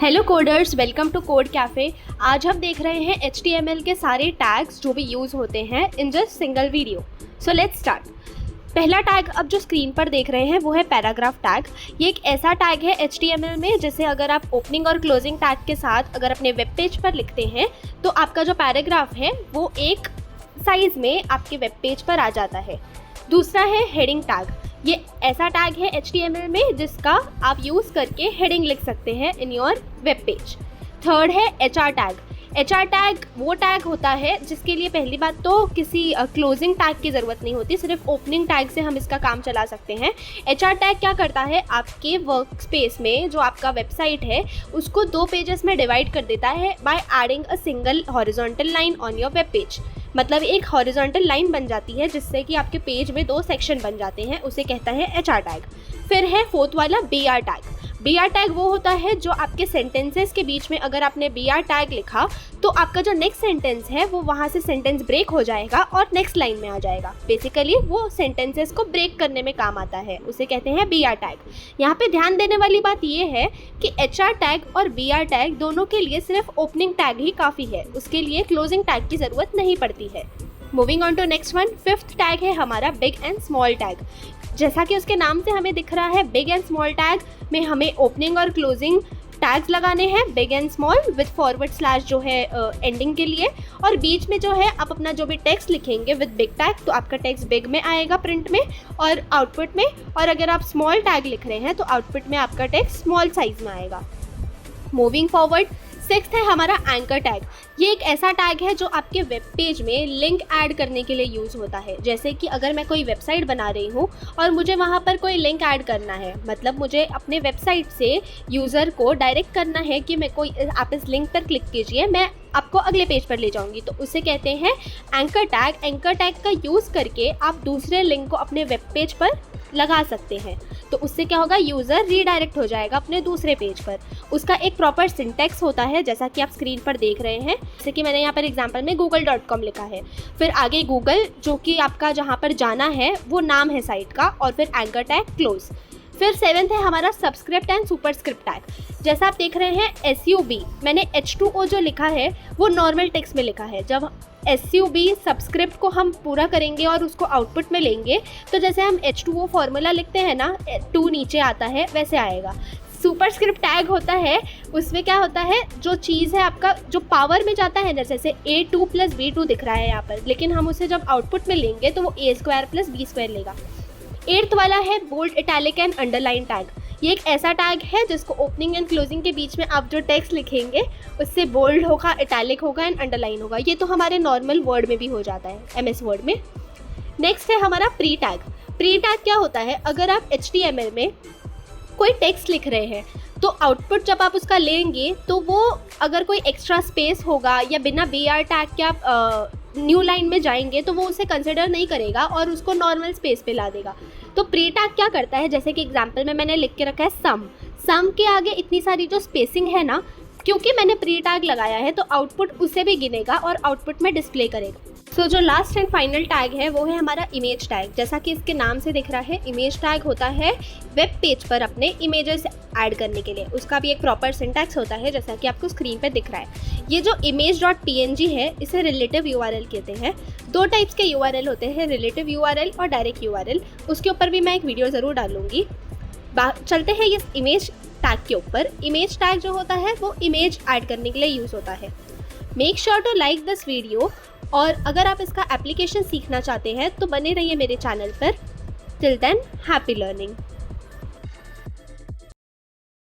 Hello coders, welcome to Code Cafe. आज हम देख रहे हैं HTML के सारे टैग्स जो भी यूज़ होते हैं in just single video. So let's start. पहला टैग अब जो स्क्रीन पर देख रहे हैं वो है पैराग्राफ टैग। ये एक ऐसा टैग है HTML में जिसे अगर आप ओपनिंग और क्लोजिंग टैग के साथ अगर अपने वेब पेज पर लिखते हैं तो आपका जो पैराग्राफ है वो एक साइज़ में आपके वेब पेज पर आ जाता है। दूसरा है हेडिंग टैग। ये ऐसा टैग है HTML में जिसका आप यूज़ करके हेडिंग लिख सकते हैं in your web page. Third है HR टैग। HR टैग वो टैग होता है जिसके लिए पहली बात तो किसी क्लोजिंग टैग की ज़रूरत नहीं होती, सिर्फ ओपनिंग टैग से हम इसका काम चला सकते हैं। HR टैग क्या करता है, आपके वर्क स्पेस में जो आपका वेबसाइट है उसको 2 पेजेस में डिवाइड कर देता है by adding a single horizontal line on your web page. मतलब एक हॉरिजॉन्टल लाइन बन जाती है जिससे कि आपके पेज में 2 सेक्शन बन जाते हैं, उसे कहता है HR टैग। फिर है फोर्थ वाला BR टैग। BR टैग वो होता है जो आपके सेंटेंसेस के बीच में अगर आपने BR टैग लिखा तो आपका जो नेक्स्ट सेंटेंस है वो वहाँ से सेंटेंस ब्रेक हो जाएगा और नेक्स्ट लाइन में आ जाएगा। बेसिकली वो सेंटेंसेस को ब्रेक करने में काम आता है, उसे कहते हैं BR टैग। यहाँ पे ध्यान देने वाली बात ये है कि HR टैग और BR टैग दोनों के लिए सिर्फ ओपनिंग टैग ही काफ़ी है, उसके लिए क्लोजिंग टैग की ज़रूरत नहीं पड़ती है। Moving on to next one, fifth tag है हमारा बिग एंड स्मॉल टैग। जैसा कि उसके नाम से हमें दिख रहा है, बिग एंड स्मॉल टैग में हमें ओपनिंग और क्लोजिंग टैग्स लगाने हैं, big and small with forward slash जो है एंडिंग के लिए, और बीच में जो है आप अपना जो भी टेक्स्ट लिखेंगे विद बिग टैग तो आपका टेक्स्ट बिग में आएगा प्रिंट में और आउटपुट में, और अगर आप स्मॉल टैग लिख रहे हैं तो आउटपुट में आपका टेक्स्ट स्मॉल साइज में आएगा। मूविंग फॉरवर्ड, सिक्स्थ है हमारा एंकर टैग। ये एक ऐसा टैग है जो आपके वेब पेज में लिंक ऐड करने के लिए यूज़ होता है। जैसे कि अगर मैं कोई वेबसाइट बना रही हूँ और मुझे वहाँ पर कोई लिंक ऐड करना है, मतलब मुझे अपने वेबसाइट से यूज़र को डायरेक्ट करना है कि मैं कोई आप इस लिंक पर क्लिक कीजिए, मैं आपको अगले पेज पर ले जाऊंगी, तो उसे कहते हैं एंकर टैग। एंकर टैग का यूज़ करके आप दूसरे लिंक को अपने वेब पेज पर लगा सकते हैं, तो उससे क्या होगा, यूज़र रीडायरेक्ट हो जाएगा अपने दूसरे पेज पर। उसका एक प्रॉपर सिंटैक्स होता है जैसा कि आप स्क्रीन पर देख रहे हैं, जैसे कि मैंने यहाँ पर एग्जांपल में google.com लिखा है, फिर आगे गूगल जो कि आपका जहाँ पर जाना है वो नाम है साइट का, और फिर एंकर टैग क्लोज। फिर 7th है हमारा सबस्क्रिप्ट एंड सुपरस्क्रिप्ट टैग। जैसा आप देख रहे हैं SUB, मैंने H2O जो लिखा है वो नॉर्मल टेक्स्ट में लिखा है। जब SUB सबस्क्रिप्ट को हम पूरा करेंगे और उसको आउटपुट में लेंगे तो जैसे हम H2O फॉर्मूला लिखते हैं ना, 2 नीचे आता है, वैसे आएगा। सुपरस्क्रिप्ट टैग होता है, उसमें क्या होता है, जो चीज़ है आपका जो पावर में जाता है ना, जैसे A2 + B2 दिख रहा है यहाँ पर, लेकिन हम उसे जब आउटपुट में लेंगे तो वो A² + B² लेगा। 8th वाला है bold, italic and underline tag. ये एक ऐसा टैग है जिसको ओपनिंग एंड क्लोजिंग के बीच में आप जो टेक्स्ट लिखेंगे उससे बोल्ड होगा, इटैलिक होगा एंड अंडरलाइन होगा। ये तो हमारे नॉर्मल वर्ड में भी हो जाता है, MS वर्ड में। नेक्स्ट है हमारा प्री टैग। प्री टैग क्या होता है, अगर आप HTML में कोई टेक्स्ट लिख रहे हैं तो आउटपुट जब आप उसका लेंगे तो वो अगर कोई एक्स्ट्रा स्पेस होगा या बिना BR टैग के आप न्यू लाइन में जाएंगे तो वो उसे कंसिडर नहीं करेगा और उसको नॉर्मल स्पेस पे ला देगा। तो प्री टैग क्या करता है, जैसे कि एग्जांपल में मैंने लिख के रखा है सम के आगे इतनी सारी जो स्पेसिंग है ना, क्योंकि मैंने प्री टैग लगाया है तो आउटपुट उसे भी गिनेगा और आउटपुट में डिस्प्ले करेगा। सो जो लास्ट एंड फाइनल टैग है वो है हमारा इमेज टैग। जैसा कि इसके नाम से दिख रहा है, इमेज टैग होता है वेब पेज पर अपने इमेजेस ऐड करने के लिए। उसका भी एक प्रॉपर सिंटैक्स होता है जैसा कि आपको स्क्रीन पे दिख रहा है। ये जो image.png है इसे रिलेटिव URL कहते हैं। 2 टाइप्स के URL होते हैं, रिलेटिव URL और डायरेक्ट URL। उसके ऊपर भी मैं एक वीडियो ज़रूर डालूंगी। चलते हैं इस इमेज टैग के ऊपर। इमेज टैग जो होता है वो इमेज ऐड करने के लिए यूज़ होता है। Make sure to like this video, और अगर आप इसका एप्लीकेशन सीखना चाहते हैं तो बने रहिए मेरे चैनल पर। Till then, happy learning.